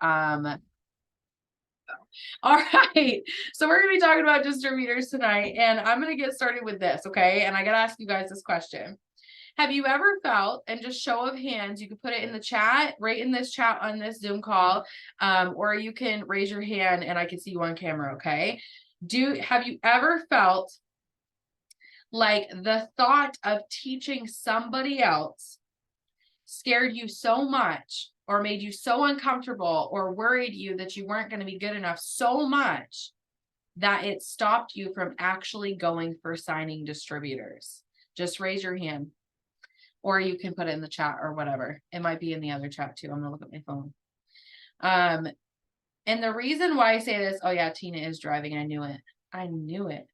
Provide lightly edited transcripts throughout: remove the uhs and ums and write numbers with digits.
All right. So we're going to be talking about distributors tonight, and I'm going to get started with this. Okay. And I got to ask you guys this question. Have you ever felt, and just show of hands, you can put it in the chat, right in this chat on this Zoom call, or you can raise your hand and I can see you on camera. Okay. Have you ever felt like the thought of teaching somebody else scared you so much, or made you so uncomfortable, or worried you that you weren't going to be good enough so much that it stopped you from actually going for signing distributors? Just raise your hand, or you can put it in the chat or whatever. It might be in the other chat too. I'm gonna look at my phone. And the reason why I say this, oh yeah, Tina is driving. I knew it. I knew it.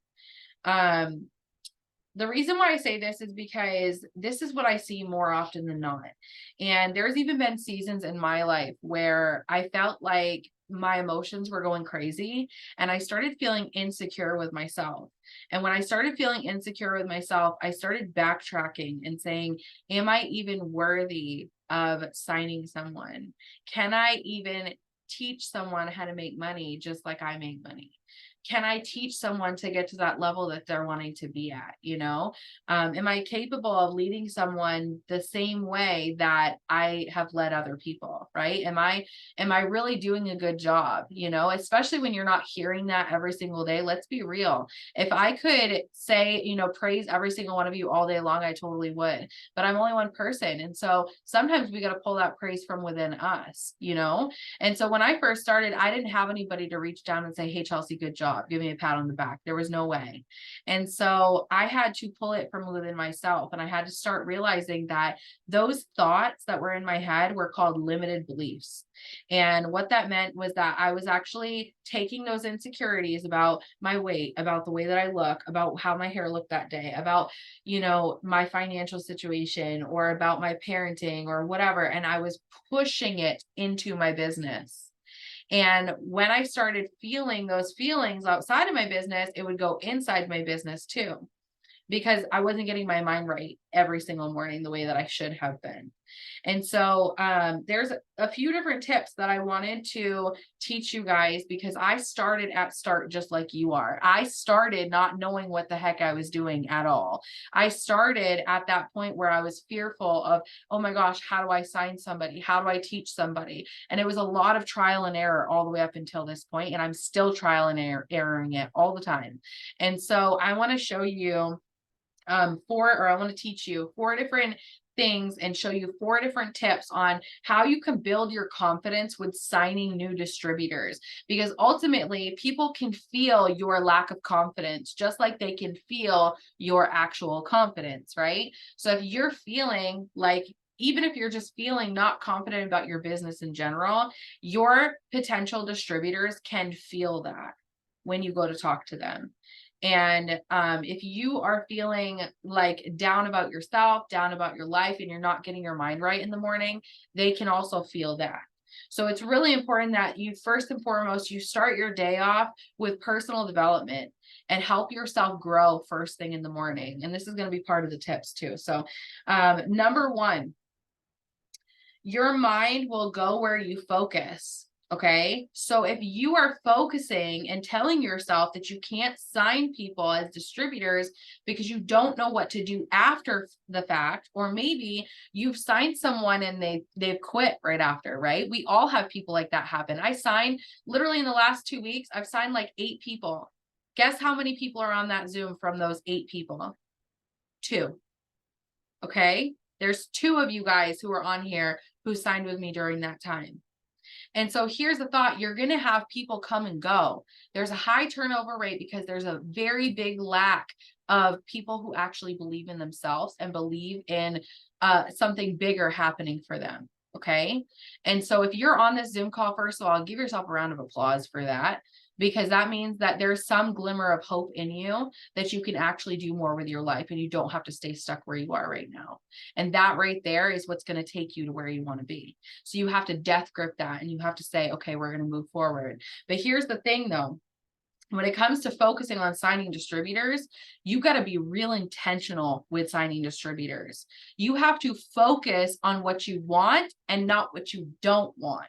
The reason why I say this is because this is what I see more often than not. And there's even been seasons in my life where I felt like my emotions were going crazy and I started feeling insecure with myself. And when I started feeling insecure with myself, I started backtracking and saying, am I even worthy of signing someone? Can I even teach someone how to make money just like I make money? Can I teach someone to get to that level that they're wanting to be at? Am I capable of leading someone the same way that I have led other people? Right? Am I really doing a good job? Especially when you're not hearing that every single day. Let's be real. If I could say, praise every single one of you all day long, I totally would, but I'm only one person. And so sometimes we got to pull that praise from within us, And so when I first started, I didn't have anybody to reach down and say, hey, Chelsea, good job. Give me a pat on the back. There was no way. And so I had to pull it from within myself. And I had to start realizing that those thoughts that were in my head were called limited beliefs. And what that meant was that I was actually taking those insecurities about my weight, about the way that I look, about how my hair looked that day, about, my financial situation, or about my parenting or whatever. And I was pushing it into my business. And when I started feeling those feelings outside of my business, it would go inside my business too, because I wasn't getting my mind right every single morning the way that I should have been. And so there's a few different tips that I wanted to teach you guys, because I started at start just like you are. I started not knowing what the heck I was doing at all. I started at that point where I was fearful of, oh my gosh, how do I sign somebody? How do I teach somebody? And it was a lot of trial and error all the way up until this point, and I'm still trial and erroring it all the time. And so I want to show you I want to teach you 4 different things and show you 4 different tips on how you can build your confidence with signing new distributors, because ultimately people can feel your lack of confidence just like they can feel your actual confidence, right? So if you're feeling like, even if you're just feeling not confident about your business in general, your potential distributors can feel that when you go to talk to them. And if you are feeling like down about yourself, down about your life, and you're not getting your mind right in the morning, they can also feel that. So it's really important that you, first and foremost, you start your day off with personal development and help yourself grow first thing in the morning. And this is going to be part of the tips too. So number 1, your mind will go where you focus. Okay. So if you are focusing and telling yourself that you can't sign people as distributors because you don't know what to do after the fact, or maybe you've signed someone and they've quit right after, right? We all have people like that happen. I signed literally in the last 2 weeks, I've signed like 8 people. Guess how many people are on that Zoom from those 8 people? 2. Okay. There's 2 of you guys who are on here who signed with me during that time. And so here's the thought, you're going to have people come and go. There's a high turnover rate because there's a very big lack of people who actually believe in themselves and believe in something bigger happening for them. Okay. And so if you're on this Zoom call, first of all, give yourself a round of applause for that, because that means that there's some glimmer of hope in you that you can actually do more with your life and you don't have to stay stuck where you are right now. And that right there is what's going to take you to where you want to be. So you have to death grip that and you have to say, okay, we're going to move forward. But here's the thing though. When it comes to focusing on signing distributors, you got to be real intentional with signing distributors. You have to focus on what you want and not what you don't want.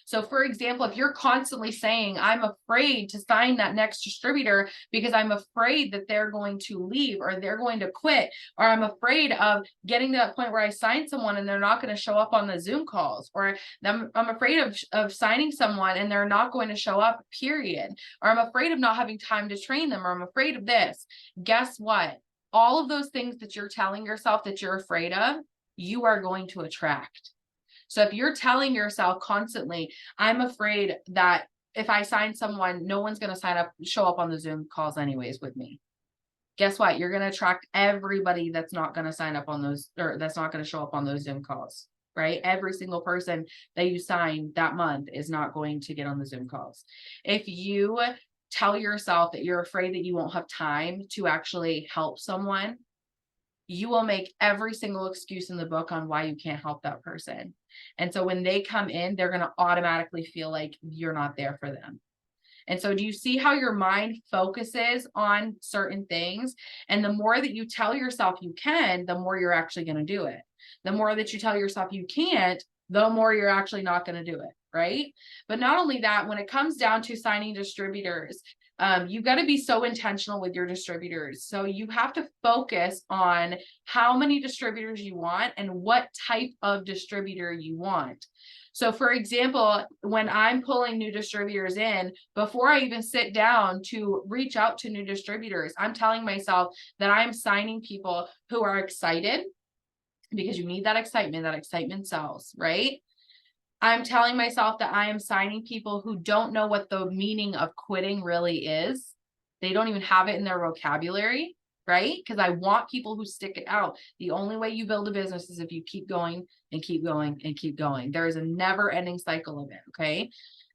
So for example, if you're constantly saying, I'm afraid to sign that next distributor because I'm afraid that they're going to leave or they're going to quit, or I'm afraid of getting to that point where I sign someone and they're not going to show up on the Zoom calls, or I'm afraid of signing someone and they're not going to show up, period. Or I'm afraid of not having time to train them, or I'm afraid of this. Guess what? All of those things that you're telling yourself that you're afraid of, you are going to attract. So if you're telling yourself constantly, I'm afraid that if I sign someone, no one's going to show up on the Zoom calls anyways with me. Guess what? You're going to attract everybody that's not going to sign up on those, or that's not going to show up on those Zoom calls, right? Every single person that you sign that month is not going to get on the Zoom calls. If you tell yourself that you're afraid that you won't have time to actually help someone, you will make every single excuse in the book on why you can't help that person. And so when they come in, they're going to automatically feel like you're not there for them. And so do you see how your mind focuses on certain things? And the more that you tell yourself you can, the more you're actually going to do it. The more that you tell yourself you can't, the more you're actually not going to do it, right? But not only that, when it comes down to signing distributors, you've got to be so intentional with your distributors. So you have to focus on how many distributors you want and what type of distributor you want. So for example, when I'm pulling new distributors in, before I even sit down to reach out to new distributors, I'm telling myself that I'm signing people who are excited, because you need that excitement sells, right? I'm telling myself that I am signing people who don't know what the meaning of quitting really is. They don't even have it in their vocabulary, right? Because I want people who stick it out. The only way you build a business is if you keep going and keep going and keep going. There is a never ending cycle of it, okay?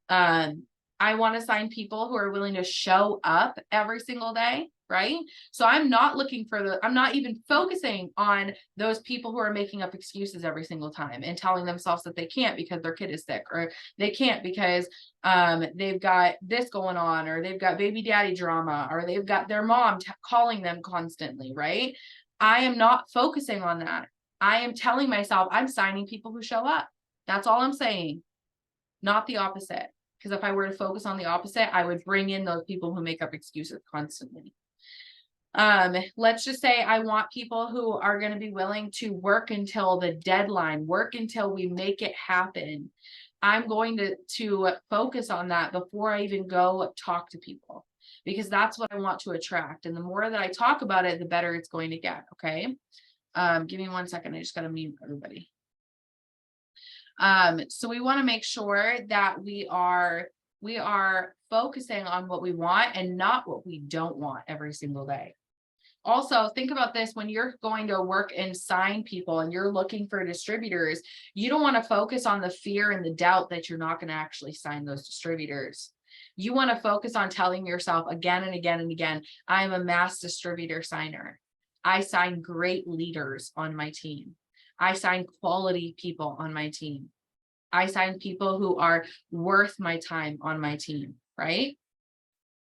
I want to sign people who are willing to show up every single day, right? So I'm not even focusing on those people who are making up excuses every single time and telling themselves that they can't because their kid is sick, or they can't because they've got this going on, or they've got baby daddy drama, or they've got their mom calling them constantly, right? I am not focusing on that. I am telling myself I'm signing people who show up. That's all I'm saying, not the opposite. Because if I were to focus on the opposite, I would bring in those people who make up excuses constantly. Let's just say I want people who are going to be willing to work until the deadline, work until we make it happen. I'm going to focus on that before I even go talk to people, because that's what I want to attract. And the more that I talk about it, the better it's going to get. Okay. Give me 1 second. I just got to mute everybody. So we want to make sure that we are focusing on what we want and not what we don't want every single day. Also, think about this: when you're going to work and sign people and you're looking for distributors, you don't want to focus on the fear and the doubt that you're not going to actually sign those distributors. You want to focus on telling yourself again and again and again, I am a mass distributor signer. I sign great leaders on my team. I sign quality people on my team. I sign people who are worth my time on my team, right?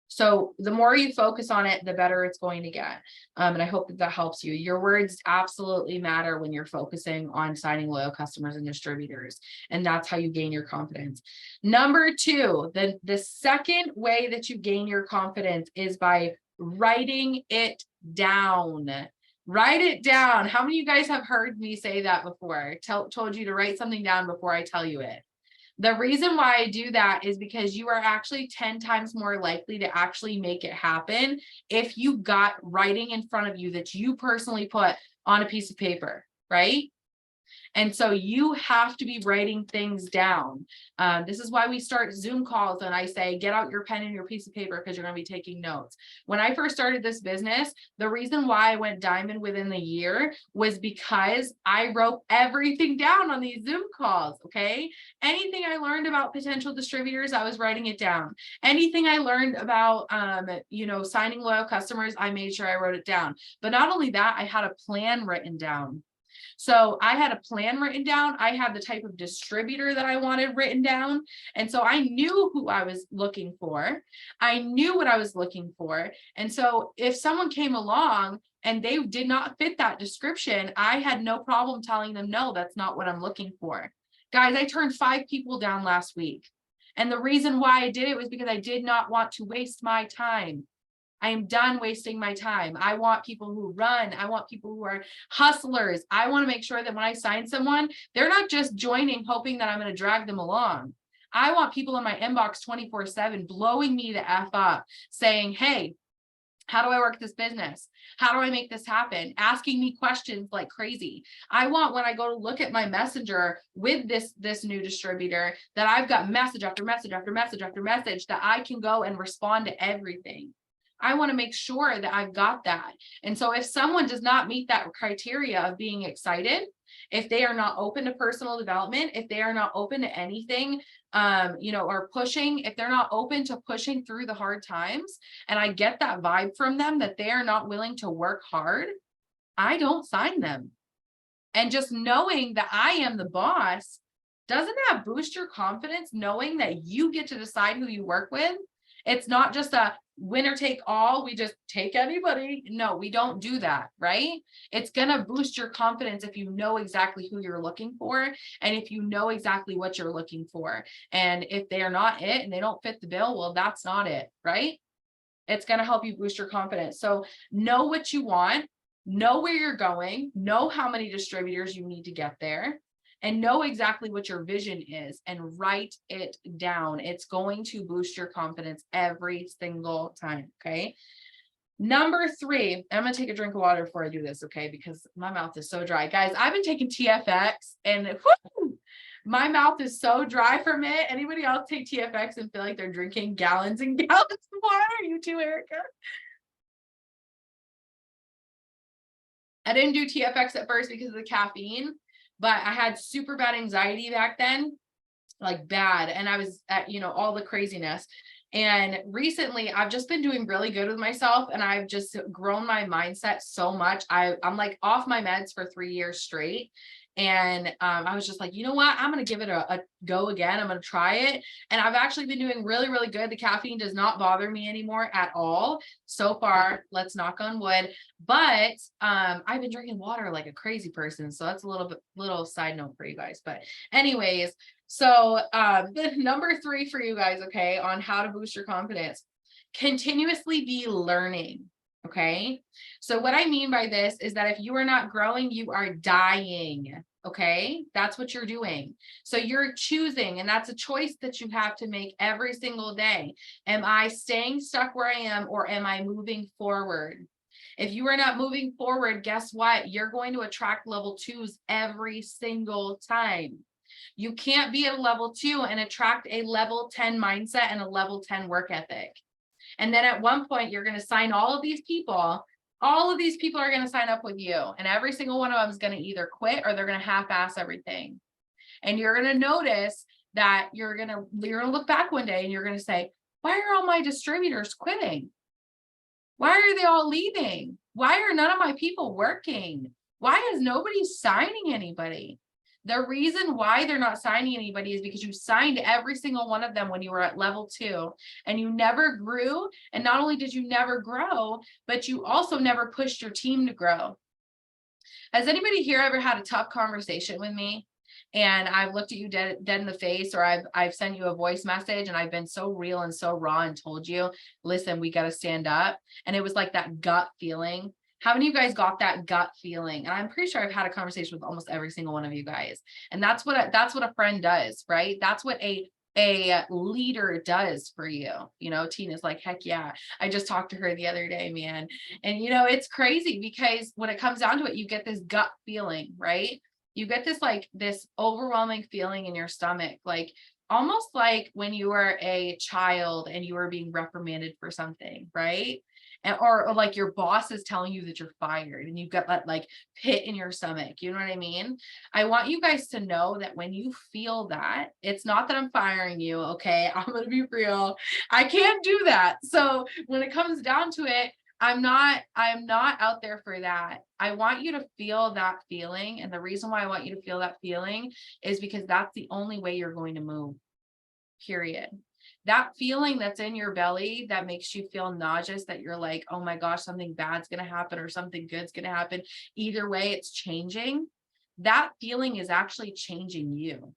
So the more you focus on it, the better it's going to get. And I hope that helps you. Your words absolutely matter when you're focusing on signing loyal customers and distributors. And that's how you gain your confidence. Number two, the second way that you gain your confidence is by writing it down. Write it down. How many of you guys have heard me say that before? Told you to write something down before I tell you it. The reason why I do that is because you are actually 10 times more likely to actually make it happen if you got writing in front of you that you personally put on a piece of paper, right? And so you have to be writing things down. This is why we start Zoom calls and I say, get out your pen and your piece of paper because you're going to be taking notes. When I first started this business, the reason why I went diamond within the year was because I wrote everything down on these Zoom calls, okay? Anything I learned about potential distributors, I was writing it down. Anything I learned about, signing loyal customers, I made sure I wrote it down. But not only that, I had a plan written down. So I had a plan written down. I had the type of distributor that I wanted written down. And so I knew who I was looking for. I knew what I was looking for. And so if someone came along and they did not fit that description, I had no problem telling them, no, that's not what I'm looking for. Guys, I turned 5 people down last week. And the reason why I did it was because I did not want to waste my time. I am done wasting my time. I want people who run. I want people who are hustlers. I want to make sure that when I sign someone, they're not just joining hoping that I'm going to drag them along. I want people in my inbox 24/7 blowing me the F up, saying, hey, how do I work this business? How do I make this happen? Asking me questions like crazy. I want, when I go to look at my messenger with this new distributor, that I've got message after message after message after message that I can go and respond to everything. I want to make sure that I've got that. And so if someone does not meet that criteria of being excited, if they are not open to personal development, if they are not open to anything, or pushing, if they're not open to pushing through the hard times, and I get that vibe from them that they are not willing to work hard, I don't sign them. And just knowing that I am the boss, doesn't that boost your confidence, knowing that you get to decide who you work with? It's not just a winner take all, we just take anybody. No, we don't do that, right? It's going to boost your confidence if you know exactly who you're looking for, and if you know exactly what you're looking for. And if they are not it and they don't fit the bill, well, that's not it, right? It's going to help you boost your confidence. So know what you want, know where you're going, know how many distributors you need to get there, and know exactly what your vision is and write it down. It's going to boost your confidence every single time. Okay. Number 3, I'm going to take a drink of water before I do this. Okay. Because my mouth is so dry, guys. I've been taking TFX and whoo, my mouth is so dry from it. Anybody else take TFX and feel like they're drinking gallons and gallons of water? You too, Erica? I didn't do TFX at first because of the caffeine, but I had super bad anxiety back then, like bad. And I was at, all the craziness. And recently I've just been doing really good with myself, and I've just grown my mindset so much. I'm like off my meds for 3 years straight. And I was just like, you know what? I'm going to give it a go again. I'm going to try it. And I've actually been doing really, really good. The caffeine does not bother me anymore at all. So far, let's knock on wood. But I've been drinking water like a crazy person. So that's a little side note for you guys. But anyways, so the number 3 for you guys, okay, on how to boost your confidence, continuously be learning. Okay. So what I mean by this is that if you are not growing, you are dying. Okay. That's what you're doing. So you're choosing, and that's a choice that you have to make every single day. Am I staying stuck where I am, or am I moving forward? If you are not moving forward, guess what? You're going to attract level 2s every single time. You can't be at a level 2 and attract a level 10 mindset and a level 10 work ethic. And then at one point, you're going to sign all of these people. All of these people are going to sign up with you. And every single one of them is going to either quit or they're going to half-ass everything. And you're going to notice that you're going to look back one day and you're going to say, why are all my distributors quitting? Why are they all leaving? Why are none of my people working? Why is nobody signing anybody? The reason why they're not signing anybody is because you signed every single one of them when you were at level 2 and you never grew. And not only did you never grow, but you also never pushed your team to grow. Has anybody here ever had a tough conversation with me and I've looked at you dead in the face, or I've sent you a voice message and I've been so real and so raw and told you, listen, we got to stand up. And it was like that gut feeling. How many of you guys got that gut feeling? And I'm pretty sure I've had a conversation with almost every single one of you guys. And that's what a friend does, right? That's what a leader does for you. Tina's like, heck yeah. I just talked to her the other day, man. And it's crazy because when it comes down to it, you get this gut feeling, right? You get this overwhelming feeling in your stomach, like almost like when you were a child and you were being reprimanded for something, right? Or like your boss is telling you that you're fired and you've got that like pit in your stomach. You know what I mean? I want you guys to know that when you feel that, it's not that I'm firing you. Okay. I'm going to be real. I can't do that. So when it comes down to it, I'm not out there for that. I want you to feel that feeling. And the reason why I want you to feel that feeling is because that's the only way you're going to move, period. That feeling that's in your belly that makes you feel nauseous, that you're like, oh my gosh, something bad's going to happen or something good's going to happen. Either way, it's changing. That feeling is actually changing you.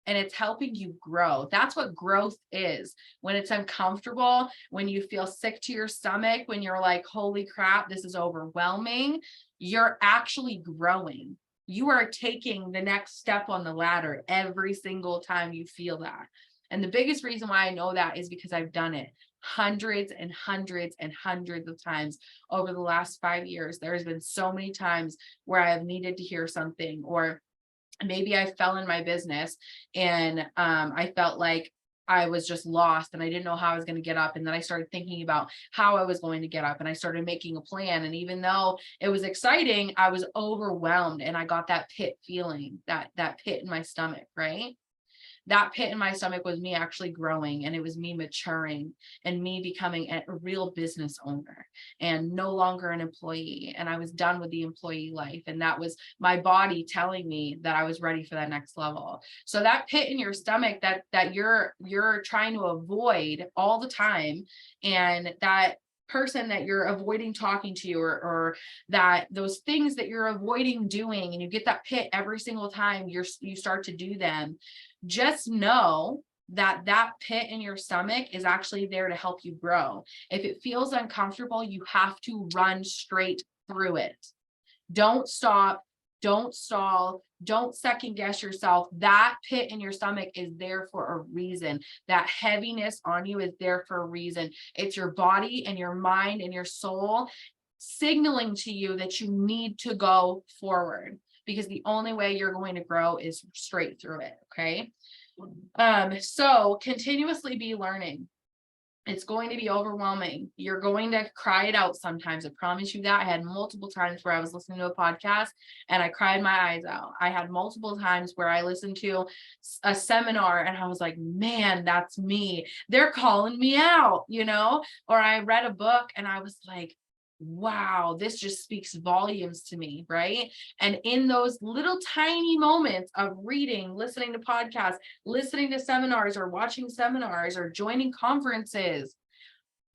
and it's helping you grow. That's what growth is. When it's uncomfortable, when you feel sick to your stomach, when you're like, holy crap, this is overwhelming, you're actually growing. You are taking the next step on the ladder every single time you feel that. And the biggest reason why I know that is because I've done it hundreds and hundreds and hundreds of times over the last 5 years. There's been so many times where I have needed to hear something, or maybe I fell in my business and I felt like I was just lost and I didn't know how I was going to get up. And then I started thinking about how I was going to get up, and I started making a plan. And even though it was exciting, I was overwhelmed, and I got that pit feeling, that pit in my stomach, right? That pit in my stomach was me actually growing, and it was me maturing and me becoming a real business owner and no longer an employee. And I was done with the employee life. And that was my body telling me that I was ready for that next level. So that pit in your stomach that you're trying to avoid all the time, and that person that you're avoiding talking to, or that those things that you're avoiding doing, and you get that pit every single time you start to do them, just know that that pit in your stomach is actually there to help you grow. If it feels uncomfortable, you have to run straight through it. Don't stop, don't stall, don't second guess yourself. That pit in your stomach is there for a reason. That heaviness on you is there for a reason. It's your body and your mind and your soul signaling to you that you need to go forward, because the only way you're going to grow is straight through it. Okay. So continuously be learning. It's going to be overwhelming. You're going to cry it out sometimes. I promise you that. I had multiple times where I was listening to a podcast and I cried my eyes out. I had multiple times where I listened to a seminar and I was like, man, that's me. They're calling me out, or I read a book and I was like, wow, this just speaks volumes to me, right? And in those little tiny moments of reading, listening to podcasts, listening to seminars, or watching seminars, or joining conferences,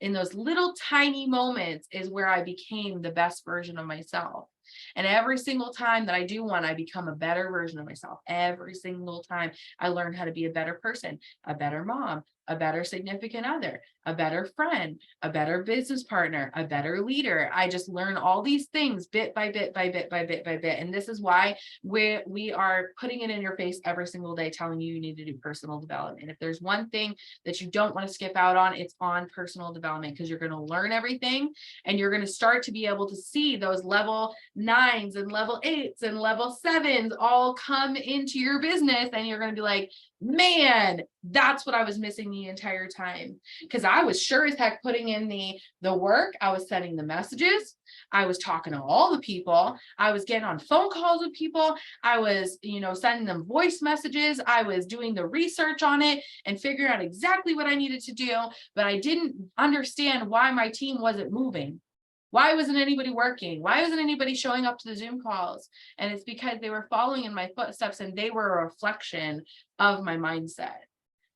in those little tiny moments is where I became the best version of myself. And every single time that I do one, I become a better version of myself. Every single time I learn how to be a better person, a better mom, a better significant other, a better friend, a better business partner, a better leader. I just learn all these things bit by bit by bit by bit by bit. And this is why we are putting it in your face every single day, telling you need to do personal development. If there's one thing that you don't want to skip out on, it's on personal development, because you're going to learn everything and you're going to start to be able to see those level 9s and level 8s and level 7s all come into your business. And you're going to be like, man, that's what I was missing the entire time. Because I was sure as heck putting in the work. I was sending the messages. I was talking to all the people. I was getting on phone calls with people. I was, sending them voice messages. I was doing the research on it and figuring out exactly what I needed to do. But I didn't understand why my team wasn't moving. Why wasn't anybody working? Why wasn't anybody showing up to the Zoom calls? And it's because they were following in my footsteps, and they were a reflection of my mindset.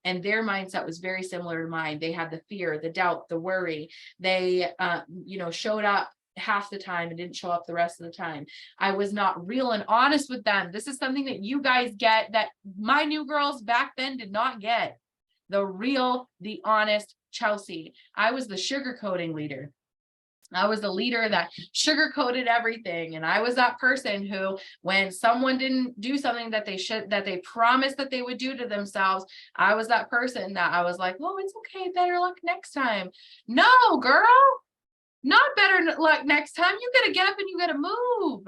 And their mindset was very similar to mine. They had the fear, the doubt, the worry. They, showed up half the time and didn't show up the rest of the time. I was not real and honest with them. This is something that you guys get that my new girls back then did not get. The real, the honest Chelsea. I was the sugarcoating leader. I was the leader that sugarcoated everything. And I was that person who, when someone didn't do something that they promised that they would do to themselves, I was that person that I was like, oh, it's okay. Better luck next time. No, girl, not better luck next time. You got to get up and you got to move.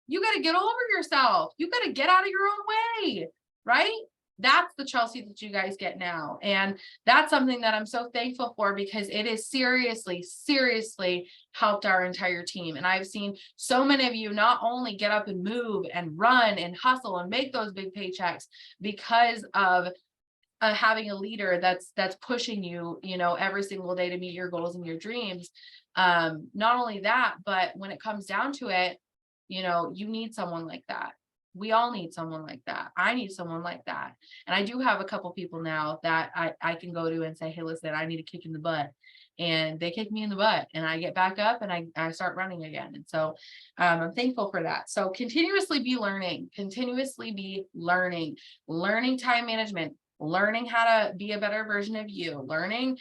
You got to get over yourself. You got to get out of your own way, right? That's the Chelsea that you guys get now. And that's something that I'm so thankful for, because it is seriously helped our entire team. And I've seen so many of you not only get up and move and run and hustle and make those big paychecks because of having a leader that's pushing you, every single day to meet your goals and your dreams. Not only that, but when it comes down to it, you need someone like that. We all need someone like that. I need someone like that. And I do have a couple people now that I can go to and say, hey, listen, I need a kick in the butt. And they kick me in the butt and I get back up and I start running again. And so I'm thankful for that. So continuously be learning, learning time management, learning how to be a better version of you, learning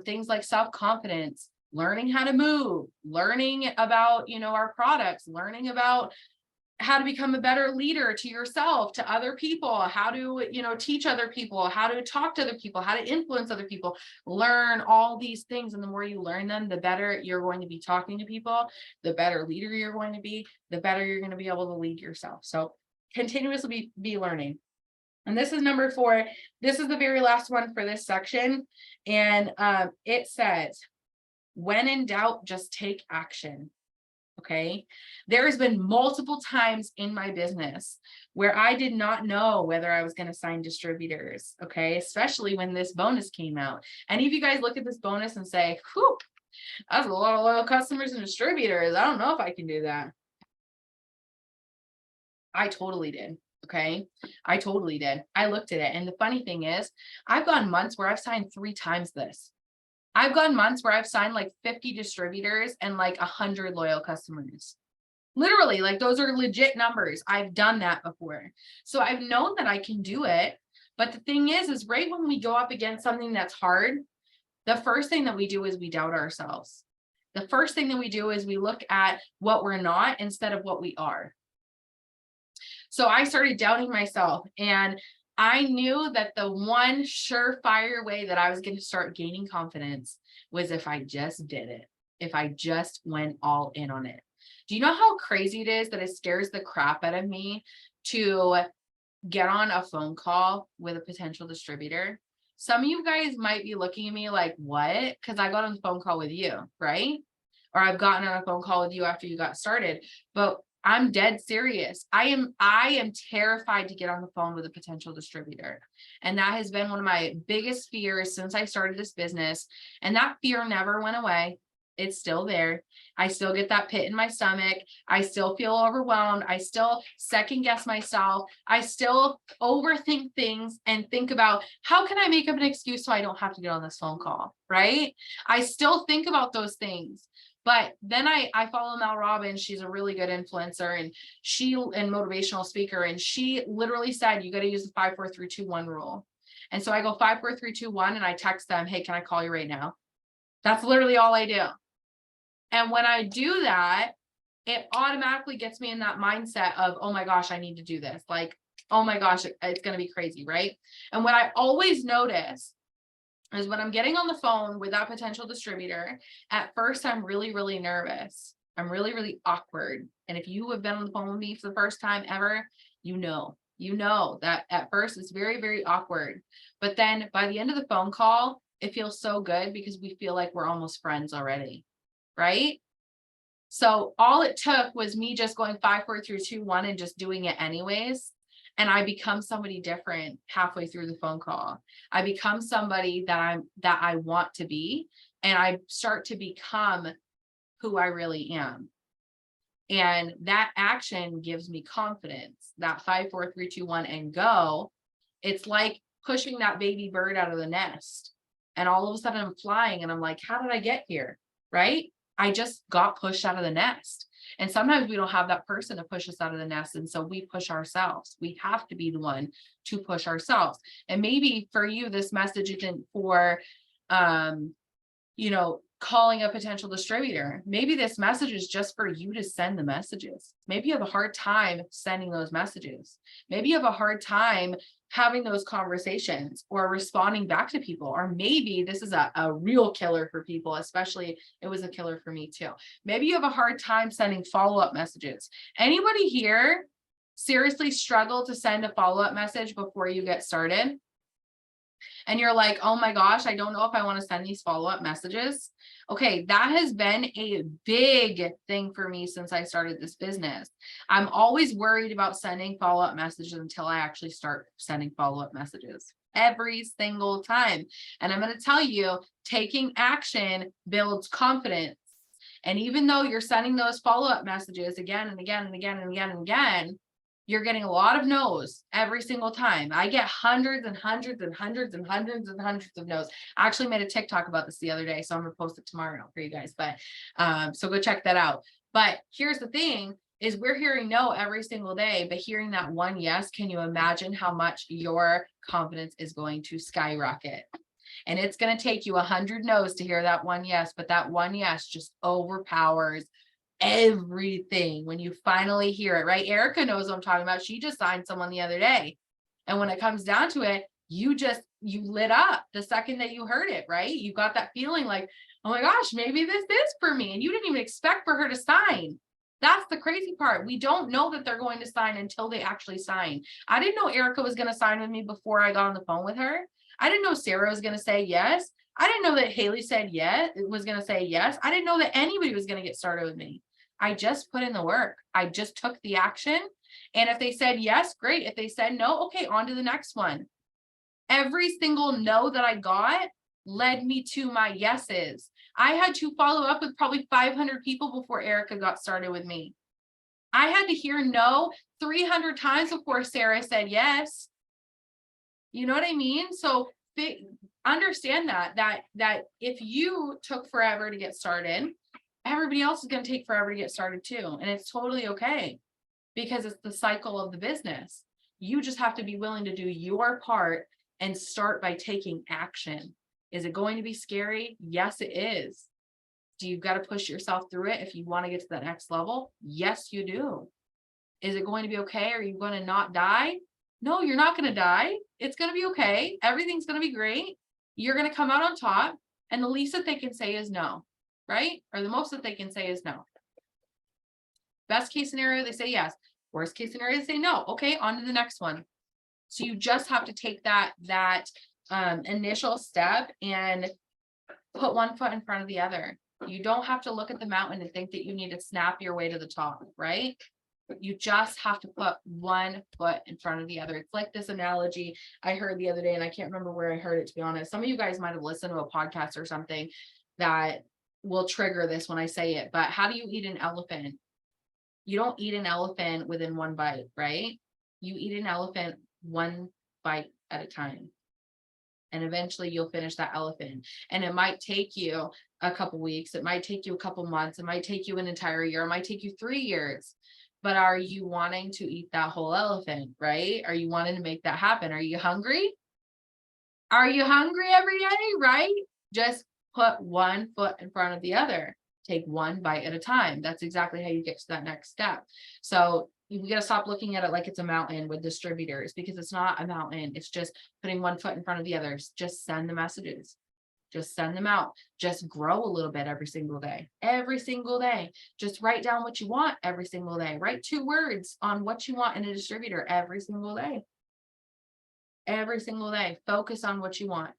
things like self-confidence, learning how to move, learning about, our products, learning about how to become a better leader to yourself, to other people, how to, teach other people, how to talk to other people, how to influence other people, learn all these things. And the more you learn them, the better you're going to be talking to people, the better leader you're going to be, the better you're going to be able to lead yourself. So continuously be learning. And this is number 4. This is the very last one for this section. And it says, when in doubt, just take action. Okay. There has been multiple times in my business where I did not know whether I was going to sign distributors. Okay. Especially when this bonus came out. Any of you guys look at this bonus and say, whew, that's a lot of loyal customers and distributors. I don't know if I can do that. I totally did. Okay. I totally did. I looked at it. And the funny thing is, I've gone months where I've signed 3 times this. I've gone months where I've signed like 50 distributors and like 100 loyal customers. Literally, like those are legit numbers. I've done that before. So I've known that I can do it. But the thing is right when we go up against something that's hard, the first thing that we do is we doubt ourselves. The first thing that we do is we look at what we're not instead of what we are. So I started doubting myself, and I knew that the one surefire way that I was going to start gaining confidence was if I just did it, if I just went all in on it. Do you know how crazy it is that it scares the crap out of me to get on a phone call with a potential distributor? Some of you guys might be looking at me like, what? Because I got on the phone call with you, right? Or I've gotten on a phone call with you after you got started. But I'm dead serious. I am terrified to get on the phone with a potential distributor. And that has been one of my biggest fears since I started this business. And that fear never went away. It's still there. I still get that pit in my stomach. I still feel overwhelmed. I still second guess myself. I still overthink things and think about how can I make up an excuse so I don't have to get on this phone call, right? I still think about those things. But then I follow Mel Robbins. She's a really good influencer and motivational speaker. And she literally said, you got to use the 5, 4, 3, 2, 1 rule. And so I go 5, 4, 3, 2, 1, and I text them, hey, can I call you right now? That's literally all I do. And when I do that, it automatically gets me in that mindset of, oh my gosh, I need to do this. Like, oh my gosh, it's going to be crazy, right? And what I always notice is when I'm getting on the phone with that potential distributor, at first I'm really, really nervous. I'm really, really awkward. And if you have been on the phone with me for the first time ever, you know that at first it's very, very awkward. But then by the end of the phone call, it feels so good because we feel like we're almost friends already, right? So all it took was me just going 5, 4, 3, 2, 1 and just doing it anyways. And I become somebody different halfway through the phone call. I become somebody that I want to be, and I start to become who I really am. And that action gives me confidence. That 5, 4, 3, 2, 1 and go. It's like pushing that baby bird out of the nest. And all of a sudden I'm flying and I'm like, how did I get here? Right? I just got pushed out of the nest. And sometimes we don't have that person to push us out of the nest. And so we push ourselves. We have to be the one to push ourselves. And maybe for you, this message isn't for, calling a potential distributor. Maybe this message is just for you to send the messages. Maybe you have a hard time sending those messages. Maybe you have a hard time having those conversations or responding back to people. Or maybe this is a real killer for people, especially it was a killer for me too. Maybe you have a hard time sending follow-up messages. Anybody here seriously struggle to send a follow-up message before you get started? And you're like, oh my gosh, I don't know if I want to send these follow-up messages. Okay, that has been a big thing for me since I started this business. I'm always worried about sending follow-up messages until I actually start sending follow-up messages every single time. And I'm going to tell you, taking action builds confidence. And even though you're sending those follow-up messages again and again and again and again and again, You're getting a lot of no's every single time. I get hundreds and hundreds and hundreds and hundreds and hundreds of no's. I actually made a TikTok about this the other day, so I'm gonna post it tomorrow for you guys. But so go check that out. But here's the thing is we're hearing no every single day, but hearing that one yes, can you imagine how much your confidence is going to skyrocket? And it's going to take you 100 no's to hear that one yes, but that one yes just overpowers everything when you finally hear it, right? Erica knows what I'm talking about. She just signed someone the other day. And when it comes down to it, you lit up the second that you heard it, right? You got that feeling like, oh my gosh, maybe this is for me. And you didn't even expect for her to sign. That's the crazy part. We don't know that they're going to sign until they actually sign. I didn't know Erica was going to sign with me before I got on the phone with her. I didn't know Sarah was going to say yes. I didn't know that Haley said yes, was going to say yes. I didn't know that anybody was going to get started with me. I just put in the work. I just took the action. And if they said yes, great. If they said no, okay, on to the next one. Every single no that I got led me to my yeses. I had to follow up with probably 500 people before Erica got started with me. I had to hear no 300 times before Sarah said yes. You know what I mean? So understand that if you took forever to get started, everybody else is going to take forever to get started too. And it's totally okay because it's the cycle of the business. You just have to be willing to do your part and start by taking action. Is it going to be scary? Yes, it is. Do you got to push yourself through it if you want to get to that next level? Yes, you do. Is it going to be okay? Are you going to not die? No, you're not going to die. It's going to be okay. Everything's going to be great. You're going to come out on top. And the least that they can say is no, right? Or the most that they can say is no. Best case scenario, they say yes. Worst case scenario, they say no. Okay, on to the next one. So you just have to take that initial step and put one foot in front of the other. You don't have to look at the mountain and think that you need to snap your way to the top, right? You just have to put one foot in front of the other. It's like this analogy I heard the other day, and I can't remember where I heard it, to be honest. Some of you guys might have listened to a podcast or something that will trigger this when I say it, but how do you eat an elephant? You don't eat an elephant within one bite, right? You eat an elephant one bite at a time. And eventually you'll finish that elephant. And it might take you a couple weeks. It might take you a couple months. It might take you an entire year. It might take you 3 years. But are you wanting to eat that whole elephant, right? Are you wanting to make that happen? Are you hungry? Are you hungry every day, right? Just put one foot in front of the other. Take one bite at a time. That's exactly how you get to that next step. So you got to stop looking at it like it's a mountain with distributors, because it's not a mountain. It's just putting one foot in front of the others. Just send the messages. Just send them out. Just grow a little bit every single day. Every single day. Just write down what you want every single day. Write 2 words on what you want in a distributor every single day. Every single day. Focus on what you want.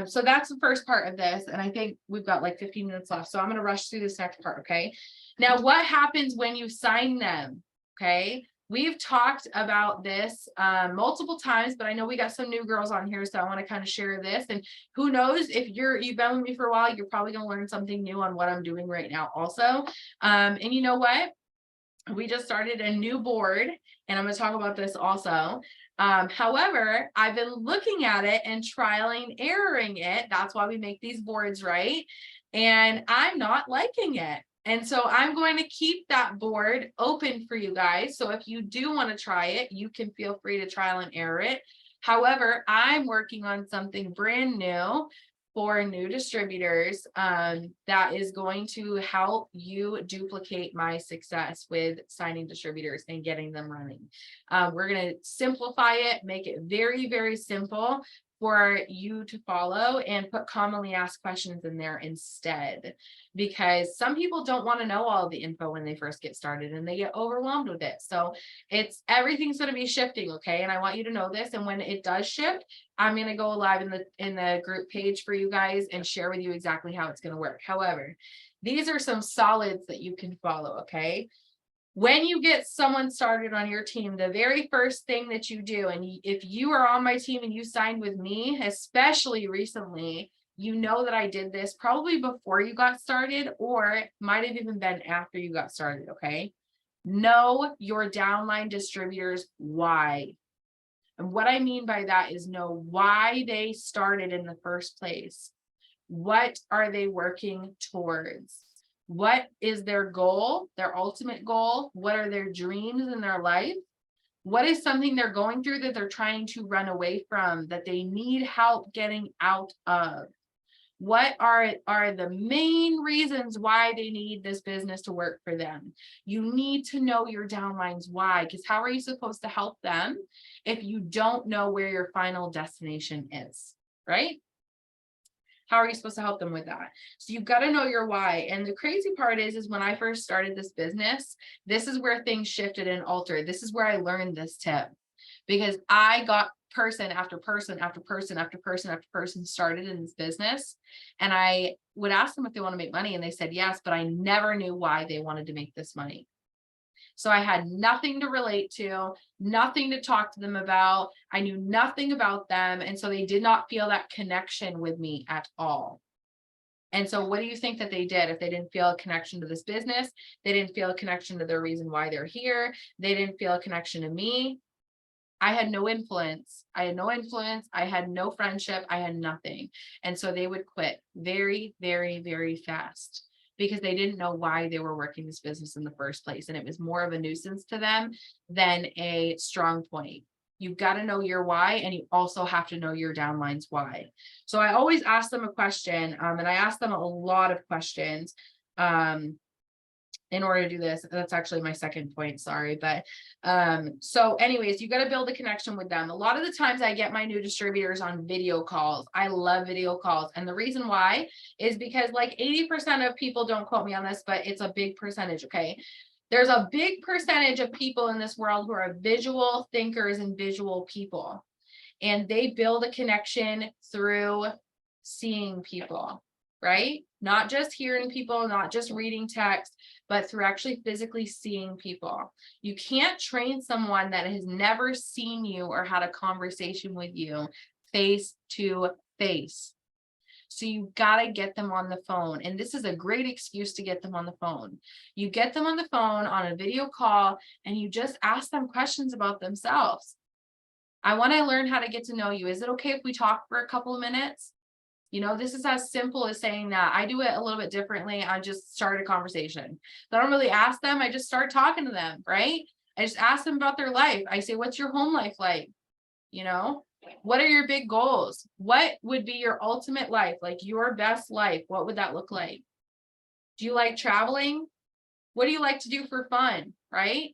So that's the first part of this. And I think we've got like 15 minutes left. So I'm going to rush through this next part. Okay. Now, what happens when you sign them? Okay. We've talked about this multiple times, but I know we got some new girls on here, so I want to kind of share this. And who knows, if you've been with me for a while, you're probably going to learn something new on what I'm doing right now also. And you know what? We just started a new board, and I'm going to talk about this also. However, I've been looking at it and trialing, erroring it. That's why we make these boards, right? And I'm not liking it. And so I'm going to keep that board open for you guys. So if you do want to try it, you can feel free to trial and error it. However, I'm working on something brand new for new distributors that is going to help you duplicate my success with signing distributors and getting them running. We're going to simplify it, make it very, very simple for you to follow, and put commonly asked questions in there instead, because some people don't want to know all the info when they first get started and they get overwhelmed with it. So everything's going to be shifting. Okay. And I want you to know this. And when it does shift, I'm going to go live in the group page for you guys and share with you exactly how it's going to work. However, these are some solids that you can follow. Okay. When you get someone started on your team, the very first thing that you do, and if you are on my team and you signed with me, especially recently, you know that I did this probably before you got started, or it might have even been after you got started, okay? Know your downline distributors why. And what I mean by that is know why they started in the first place. What are they working towards? What is their goal, their ultimate goal? What are their dreams in their life? What is something they're going through that they're trying to run away from, that they need help getting out of? What are the main reasons why they need this business to work for them? You need to know your downlines why, because how are you supposed to help them if you don't know where your final destination is, right? How are you supposed to help them with that? So you've got to know your why. And the crazy part is when I first started this business, this is where things shifted and altered. This is where I learned this tip, because I got person after person after person after person after person started in this business. And I would ask them if they want to make money, and they said yes, but I never knew why they wanted to make this money. So I had nothing to relate to, nothing to talk to them about. I knew nothing about them. And so they did not feel that connection with me at all. And so what do you think that they did if they didn't feel a connection to this business? They didn't feel a connection to the reason why they're here. They didn't feel a connection to me. I had no influence. I had no influence. I had no friendship. I had nothing. And so they would quit very, very, very fast, because they didn't know why they were working this business in the first place. And it was more of a nuisance to them than a strong point. You've got to know your why, and you also have to know your downlines why. So I always ask them a question, and I ask them a lot of questions. In order to do this. That's actually my second point, sorry. But so anyways, you got to build a connection with them. A lot of the times I get my new distributors on video calls. I love video calls. And the reason why is because like 80% of people, don't quote me on this, but it's a big percentage. Okay. There's a big percentage of people in this world who are visual thinkers and visual people. And they build a connection through seeing people, right? Not just hearing people, not just reading text, but through actually physically seeing people. You can't train someone that has never seen you or had a conversation with you face to face. So you got to get them on the phone. And this is a great excuse to get them on the phone. You get them on the phone on a video call, and you just ask them questions about themselves. I want to learn how to get to know you. Is it okay if we talk for a couple of minutes? You know, this is as simple as saying that. I do it a little bit differently. I just start a conversation. I don't really ask them. I just start talking to them, right? I just ask them about their life. I say, what's your home life like? You know, what are your big goals? What would be your ultimate life? Like your best life? What would that look like? Do you like traveling? What do you like to do for fun? Right?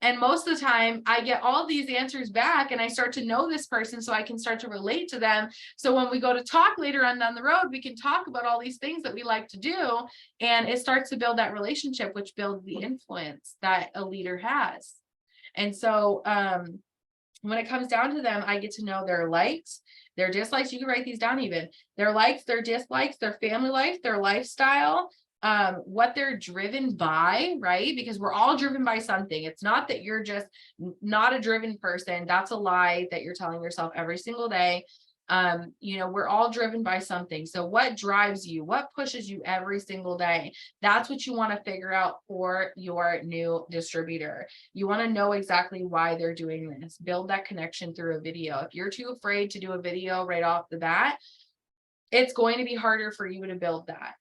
And most of the time I get all these answers back, and I start to know this person so I can start to relate to them. So when we go to talk later on down the road, we can talk about all these things that we like to do. And it starts to build that relationship, which builds the influence that a leader has. And so when it comes down to them, I get to know their likes, their dislikes. You can write these down even. Their likes, their dislikes, their family life, their lifestyle, what they're driven by, right? Because we're all driven by something. It's not that you're just not a driven person. That's a lie that you're telling yourself every single day. You know, we're all driven by something. So what drives you? What pushes you every single day? That's what you want to figure out for your new distributor. You want to know exactly why they're doing this. Build that connection through a video. If you're too afraid to do a video right off the bat, it's going to be harder for you to build that.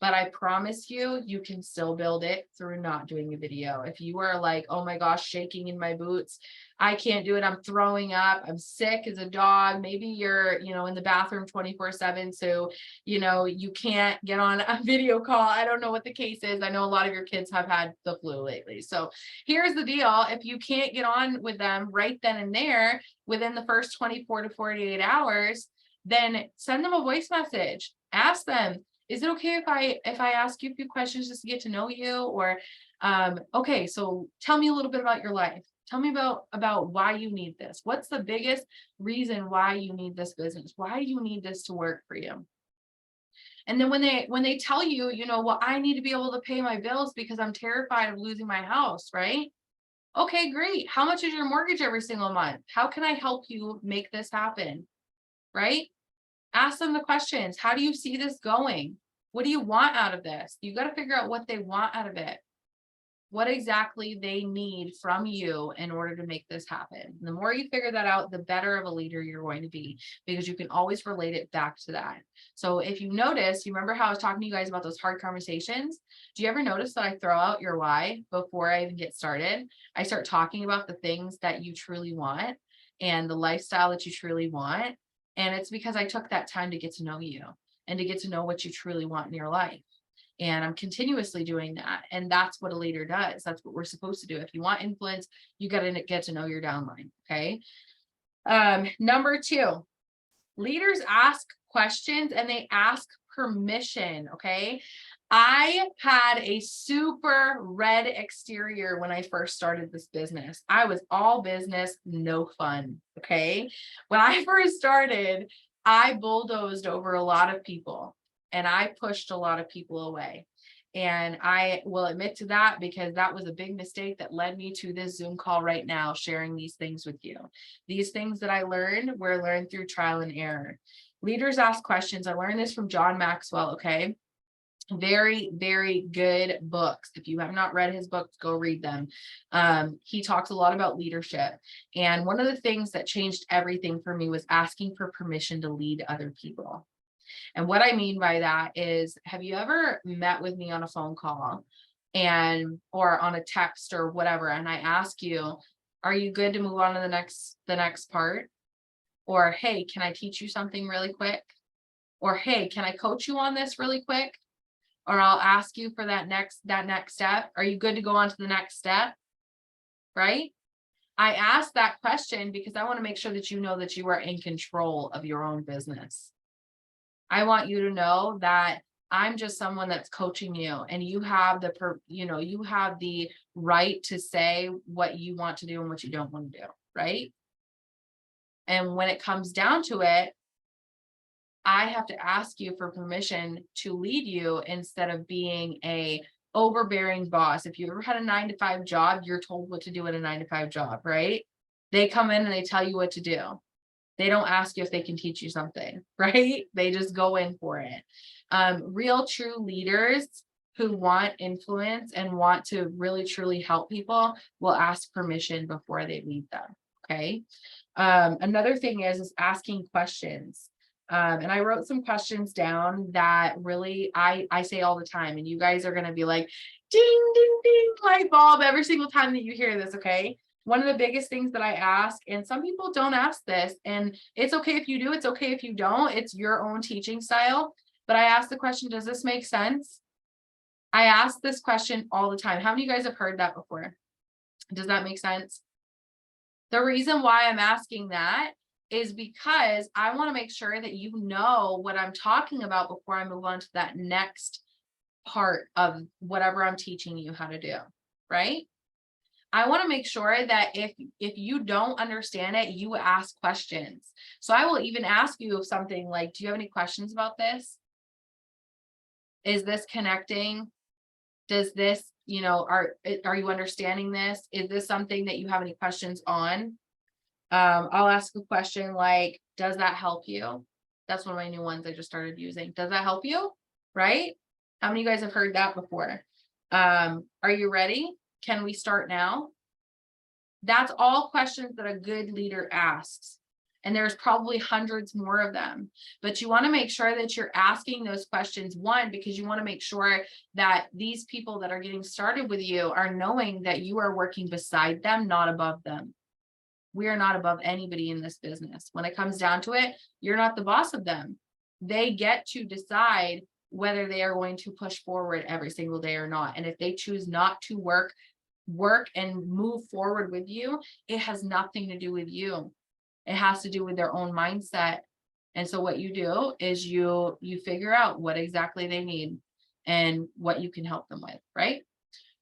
But I promise you, you can still build it through not doing a video. If you are like, oh my gosh, shaking in my boots, I can't do it, I'm throwing up, I'm sick as a dog. Maybe you're, you know, in the bathroom 24/7. So, you know, you can't get on a video call. I don't know what the case is. I know a lot of your kids have had the flu lately. So here's the deal. If you can't get on with them right then and there within the first 24 to 48 hours, then send them a voice message. Ask them, is it okay if I ask you a few questions just to get to know you? Or okay, so tell me a little bit about your life. Tell me about why you need this. What's the biggest reason why you need this business? Why do you need this to work for you? And then when they tell you, you know, well, I need to be able to pay my bills because I'm terrified of losing my house, right? Okay, great. How much is your mortgage every single month? How can I help you make this happen? Right? Ask them the questions. How do you see this going? What do you want out of this? You got to figure out what they want out of it. what exactly they need from you in order to make this happen. The more you figure that out, the better of a leader you're going to be, because you can always relate it back to that. So if you notice, you remember how I was talking to you guys about those hard conversations? Do you ever notice that I throw out your why before I even get started? I start talking about the things that you truly want and the lifestyle that you truly want. And it's because I took that time to get to know you and to get to know what you truly want in your life. And I'm continuously doing that. And that's what a leader does. That's what we're supposed to do. If you want influence, you got to get to know your downline. Okay. Number 2, leaders ask questions and they ask permission. Okay. I had a super red exterior when I first started this business. I was all business, no fun. Okay. When I first started, I bulldozed over a lot of people and I pushed a lot of people away. And I will admit to that because that was a big mistake that led me to this Zoom call right now, sharing these things with you. These things that I learned were learned through trial and error. Leaders ask questions. I learned this from John Maxwell. Okay. Very, very good books. If you have not read his books, go read them. He talks a lot about leadership. And one of the things that changed everything for me was asking for permission to lead other people. And what I mean by that is, have you ever met with me on a phone call or on a text or whatever, and I ask you, are you good to move on to the next part? Or, hey, can I teach you something really quick? Or, hey, can I coach you on this really quick? Or I'll ask you for that next step. Are you good to go on to the next step? Right? I ask that question because I want to make sure that you know that you are in control of your own business. I want you to know that I'm just someone that's coaching you, and you have you have the right to say what you want to do and what you don't want to do, right? And when it comes down to it, I have to ask you for permission to lead you instead of being a overbearing boss. If you ever had a 9-to-5 job, you're told what to do in a 9-to-5 job, right? They come in and they tell you what to do. They don't ask you if they can teach you something, right? They just go in for it. Real true leaders who want influence and want to really truly help people will ask permission before they lead them. Okay. Another thing is asking questions. And I wrote some questions down that really I say all the time, and you guys are going to be like, ding, ding, ding, light bulb every single time that you hear this. Okay. One of the biggest things that I ask, and some people don't ask this, and it's okay if you do, it's okay if you don't, it's your own teaching style. But I ask the question, does this make sense? I ask this question all the time. How many of you guys have heard that before? Does that make sense? The reason why I'm asking that is because I want to make sure that you know what I'm talking about before I move on to that next part of whatever I'm teaching you how to do, right? I want to make sure that if you don't understand it, you ask questions. So I will even ask you something like, do you have any questions about this? Is this connecting? Does this, are you understanding this? Is this something that you have any questions on? I'll ask a question like, does that help you? That's one of my new ones I just started using. Does that help you? Right? How many of you guys have heard that before? Are you ready? Can we start now? That's all questions that a good leader asks. And there's probably hundreds more of them, but you want to make sure that you're asking those questions, one, because you want to make sure that these people that are getting started with you are knowing that you are working beside them, not above them. We are not above anybody in this business. When it comes down to it, you're not the boss of them. They get to decide whether they are going to push forward every single day or not. And if they choose not to work and move forward with you, it has nothing to do with you. It has to do with their own mindset. And so what you do is you figure out what exactly they need and what you can help them with, right?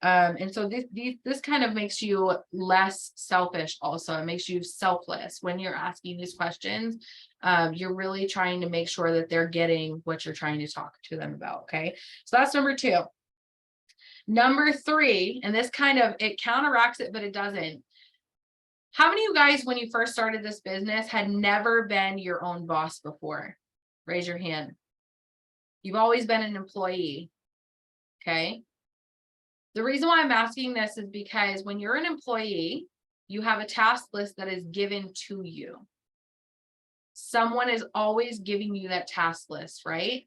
And so this kind of makes you less selfish. Also, it makes you selfless when you're asking these questions. You're really trying to make sure that they're getting what you're trying to talk to them about. Okay, so that's number 2. Number 3, and this it counteracts it, but it doesn't. How many of you guys, when you first started this business, had never been your own boss before? Raise your hand. You've always been an employee. Okay. The reason why I'm asking this is because when you're an employee, you have a task list that is given to you. Someone is always giving you that task list, right?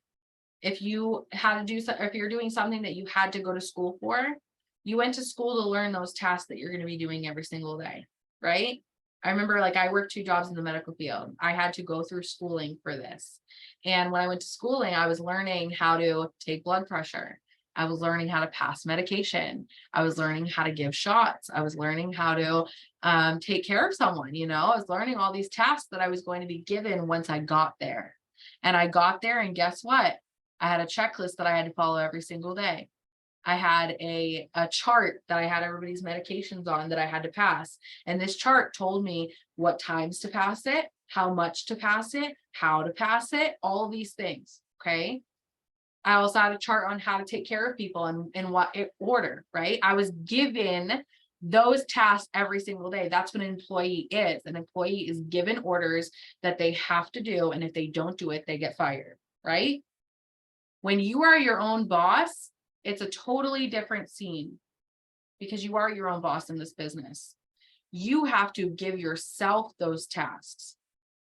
If you had to do so, if you're doing something that you had to go to school for, you went to school to learn those tasks that you're going to be doing every single day, right? I remember, like, I worked 2 jobs in the medical field. I had to go through schooling for this. And when I went to schooling, I was learning how to take blood pressure. I was learning how to pass medication. I was learning how to give shots. I was learning how to take care of someone. I was learning all these tasks that I was going to be given once I got there. And I got there, and guess what? I had a checklist that I had to follow every single day. I had a chart that I had everybody's medications on that I had to pass. And this chart told me what times to pass it, how much to pass it, how to pass it, all of these things. Okay. I also had a chart on how to take care of people and in what order, right? I was given those tasks every single day. That's what an employee is. An employee is given orders that they have to do. And if they don't do it, they get fired, right? When you are your own boss, it's a totally different scene because you are your own boss in this business. You have to give yourself those tasks.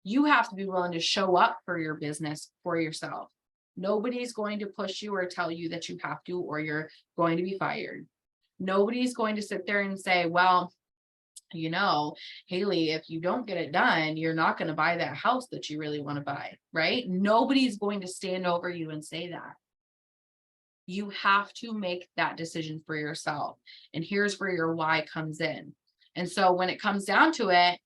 You have to be willing to show up for your business for yourself. Nobody's going to push you or tell you that you have to, or you're going to be fired. Nobody's going to sit there and say, well, Haley, if you don't get it done, you're not going to buy that house that you really want to buy, right? Nobody's going to stand over you and say that. You have to make that decision for yourself. And here's where your why comes in. And so when it comes down to it,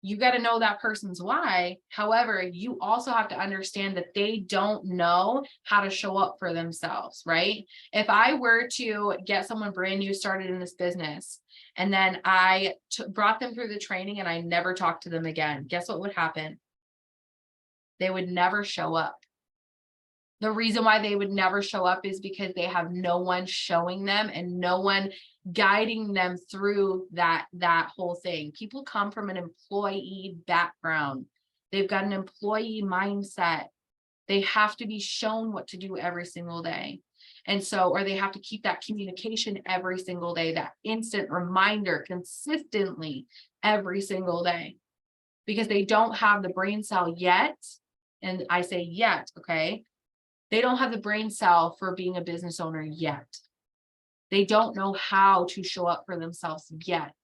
you got to know that person's why. However, you also have to understand that they don't know how to show up for themselves, right? If I were to get someone brand new started in this business, and then I brought them through the training and I never talked to them again, guess what would happen? They would never show up. The reason why they would never show up is because they have no one showing them and no one guiding them through that whole thing. People come from an employee background. They've got an employee mindset. They have to be shown what to do every single day. And so, or they have to keep that communication every single day, that instant reminder consistently every single day, because they don't have the brain cell yet. And I say yet, okay? They don't have the brain cell for being a business owner yet. They don't know how to show up for themselves yet.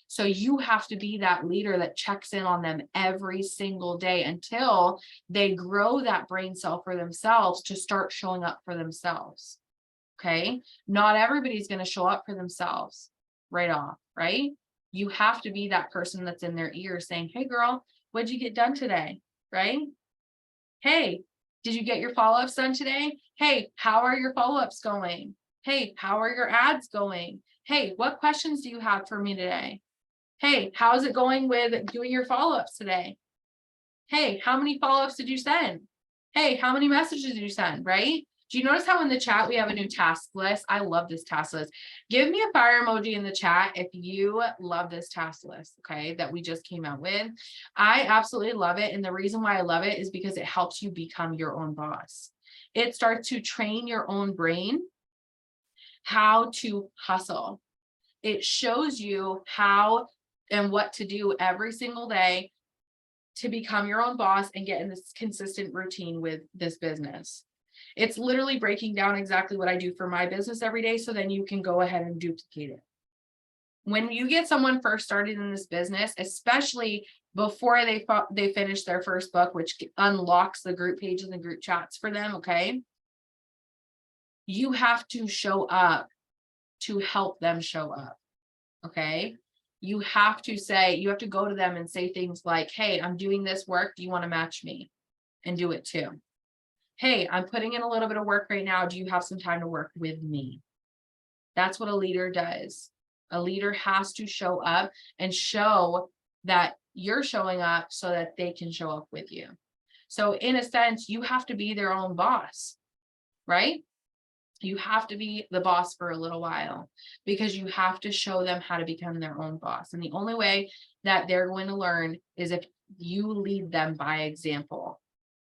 So you have to be that leader that checks in on them every single day until they grow that brain cell for themselves to start showing up for themselves. Okay. Not everybody's going to show up for themselves right off, right? You have to be that person that's in their ear saying, hey girl, what'd you get done today? Right? Hey, did you get your follow-ups done today? Hey, how are your follow-ups going? Hey, how are your ads going? Hey, what questions do you have for me today? Hey, how's it going with doing your follow-ups today? Hey, how many follow-ups did you send? Hey, how many messages did you send, right? Do you notice how in the chat we have a new task list? I love this task list. Give me a fire emoji in the chat if you love this task list, okay, that we just came out with. I absolutely love it. And the reason why I love it is because it helps you become your own boss. It starts to train your own brain how to hustle. It shows you how and what to do every single day to become your own boss and get in this consistent routine with this business. It's literally breaking down exactly what I do for my business every day, so then you can go ahead and duplicate it. When you get someone first started in this business, especially before they finish their first book, which unlocks the group pages and group chats for them, okay? You have to show up to help them show up, okay? You have to go to them and say things like, hey, I'm doing this work. Do you want to match me? And do it too. Hey, I'm putting in a little bit of work right now. Do you have some time to work with me? That's what a leader does. A leader has to show up and show that you're showing up so that they can show up with you. So in a sense, you have to be their own boss, right? You have to be the boss for a little while because you have to show them how to become their own boss. And the only way that they're going to learn is if you lead them by example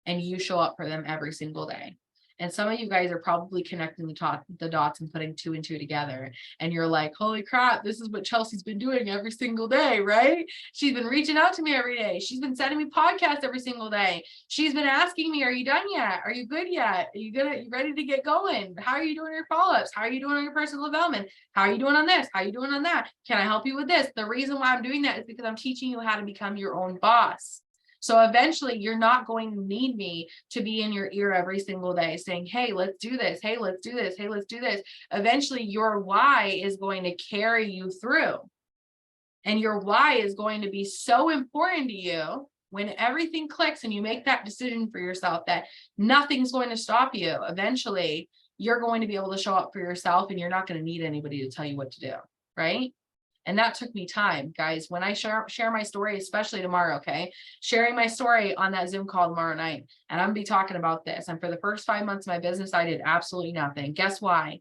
and you show up for them every single day. And some of you guys are probably connecting the dots and putting two and two together. And you're like, holy crap, this is what Chelsea's been doing every single day, right? She's been reaching out to me every day. She's been sending me podcasts every single day. She's been asking me, are you done yet? Are you good yet? Are you ready to get going? How are you doing your follow-ups? How are you doing on your personal development? How are you doing on this? How are you doing on that? Can I help you with this? The reason why I'm doing that is because I'm teaching you how to become your own boss. So eventually you're not going to need me to be in your ear every single day saying, hey, let's do this. Hey, let's do this. Hey, let's do this. Eventually your why is going to carry you through. And your why is going to be so important to you when everything clicks and you make that decision for yourself that nothing's going to stop you. Eventually you're going to be able to show up for yourself and you're not going to need anybody to tell you what to do. Right? And that took me time, guys. When I share my story, especially tomorrow, okay? Sharing my story on that Zoom call tomorrow night. And I'm gonna be talking about this. And for the first 5 months of my business, I did absolutely nothing. Guess why?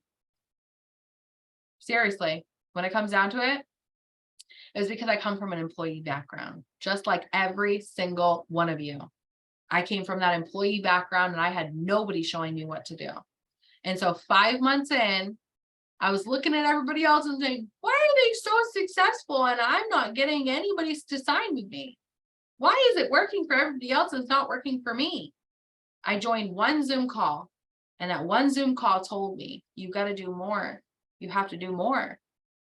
Seriously, when it comes down to it, it's because I come from an employee background, just like every single one of you. I came from that employee background and I had nobody showing me what to do. And so 5 months in, I was looking at everybody else and saying, why are they so successful and I'm not getting anybody to sign with me? Why is it working for everybody else and it's not working for me? I joined one Zoom call and that one Zoom call told me, you got to do more. You have to do more.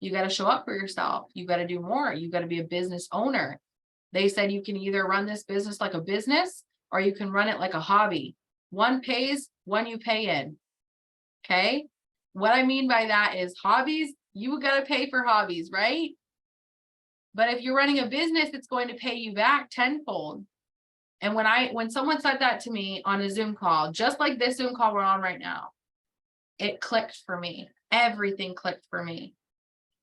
You got to show up for yourself. You got to do more. You got to be a business owner. They said you can either run this business like a business or you can run it like a hobby. One pays, one you pay in. Okay. What I mean by that is hobbies, you got to pay for hobbies, right? But if you're running a business, it's going to pay you back tenfold. And when someone said that to me on a Zoom call, just like this Zoom call we're on right now, it clicked for me. Everything clicked for me.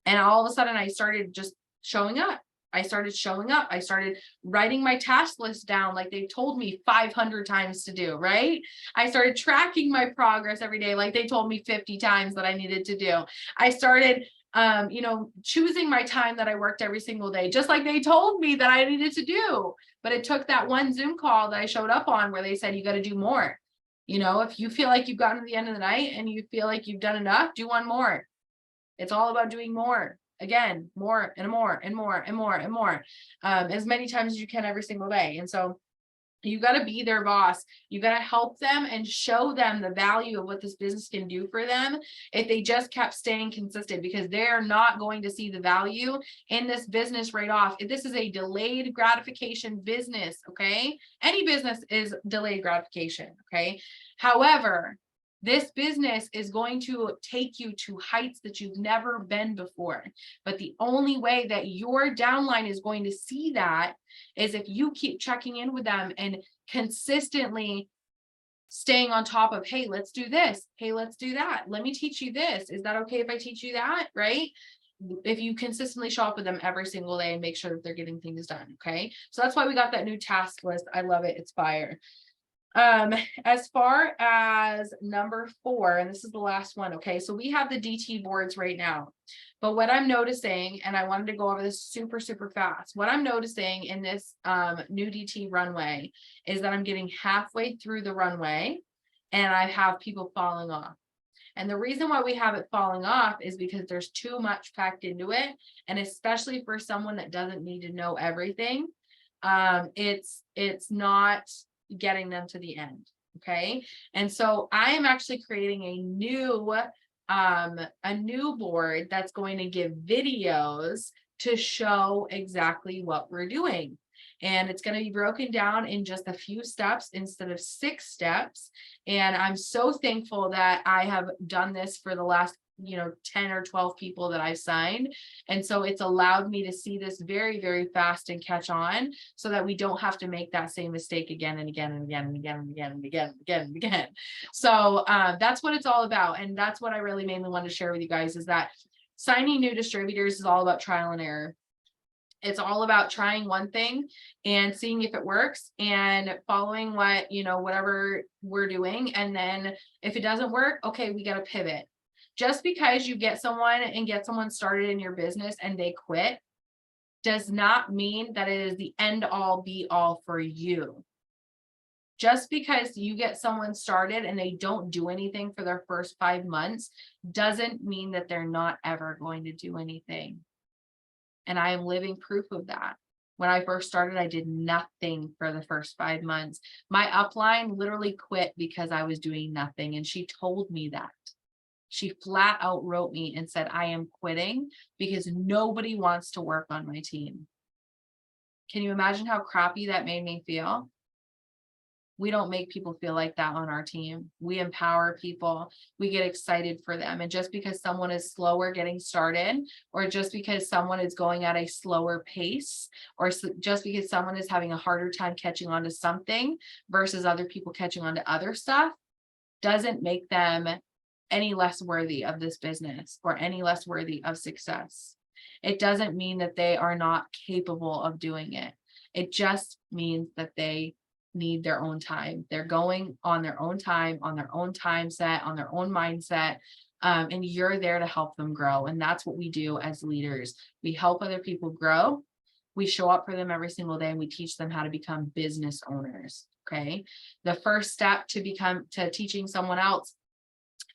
And all of a sudden I started just showing up. I started showing up. I started writing my task list down like they told me 500 times to do, right? I started tracking my progress every day like they told me 50 times that I needed to do. I started, choosing my time that I worked every single day, just like they told me that I needed to do. But it took that one Zoom call that I showed up on where they said, you got to do more. If you feel like you've gotten to the end of the night and you feel like you've done enough, do one more. It's all about doing more. Again, more and more and more and more and more, as many times as you can every single day. And so you got to be their boss. You got to help them and show them the value of what this business can do for them if they just kept staying consistent, because they're not going to see the value in this business right off. If this is a delayed gratification business, okay? Any business is delayed gratification, okay? However, this business is going to take you to heights that you've never been before. But the only way that your downline is going to see that is if you keep checking in with them and consistently staying on top of, hey, let's do this. Hey, let's do that. Let me teach you this. Is that okay if I teach you that? Right? If you consistently show up with them every single day and make sure that they're getting things done. Okay. So that's why we got that new task list. I love it. It's fire. As far as number 4, and this is the last one. Okay. So we have the DT boards right now, but what I'm noticing, and I wanted to go over this super, super fast. What I'm noticing in this, new DT runway is that I'm getting halfway through the runway and I have people falling off. And the reason why we have it falling off is because there's too much packed into it. And especially for someone that doesn't need to know everything, it's not getting them to the end. Okay. And so I am actually creating a new board that's going to give videos to show exactly what we're doing. And it's going to be broken down in just a few steps instead of 6 steps. And I'm so thankful that I have done this for the last 10 or 12 people that I've signed. And so it's allowed me to see this very, very fast and catch on so that we don't have to make that same mistake again and again and again and again and again and again and again and again. So that's what it's all about. And that's what I really mainly want to share with you guys, is that signing new distributors is all about trial and error. It's all about trying one thing and seeing if it works and following whatever we're doing. And then if it doesn't work, okay, we got to pivot. Just because you get someone started in your business and they quit does not mean that it is the end all be all for you. Just because you get someone started and they don't do anything for their first 5 months doesn't mean that they're not ever going to do anything. And I am living proof of that. When I first started, I did nothing for the first 5 months. My upline literally quit because I was doing nothing. And she told me that. She flat out wrote me and said, I am quitting because nobody wants to work on my team. Can you imagine how crappy that made me feel? We don't make people feel like that on our team. We empower people. We get excited for them. And just because someone is slower getting started, or just because someone is going at a slower pace, or just because someone is having a harder time catching on to something versus other people catching on to other stuff, doesn't make them any less worthy of this business or any less worthy of success. It doesn't mean that they are not capable of doing it. It just means that they need their own time. They're going on their own time, on their own time set, on their own mindset. And you're there to help them grow. And that's what we do as leaders. We help other people grow. We show up for them every single day and we teach them how to become business owners. Okay. The first step to teaching someone else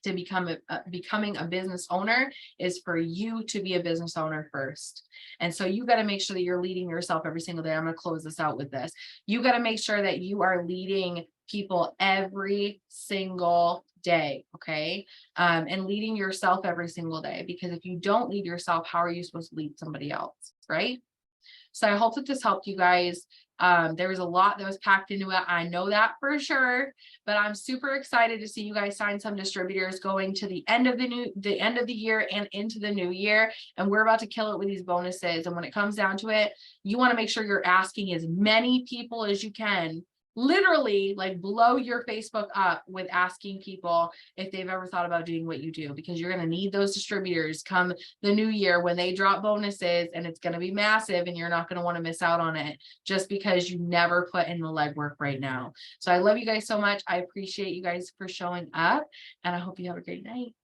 to becoming a business owner is for you to be a business owner first. And so you got to make sure that you're leading yourself every single day. I'm going to close this out with this. You got to make sure that you are leading people every single day. Okay. And leading yourself every single day, because if you don't lead yourself, how are you supposed to lead somebody else? Right. So I hope that this helped you guys. There was a lot that was packed into it. I know that for sure, but I'm super excited to see you guys sign some distributors going to the end of the year and into the new year. And we're about to kill it with these bonuses. And when it comes down to it, you want to make sure you're asking as many people as you can. Literally, like, blow your Facebook up with asking people if they've ever thought about doing what you do, because you're going to need those distributors come the new year when they drop bonuses, and it's going to be massive and you're not going to want to miss out on it just because you never put in the legwork right now. So I love you guys so much. I appreciate you guys for showing up, and I hope you have a great night.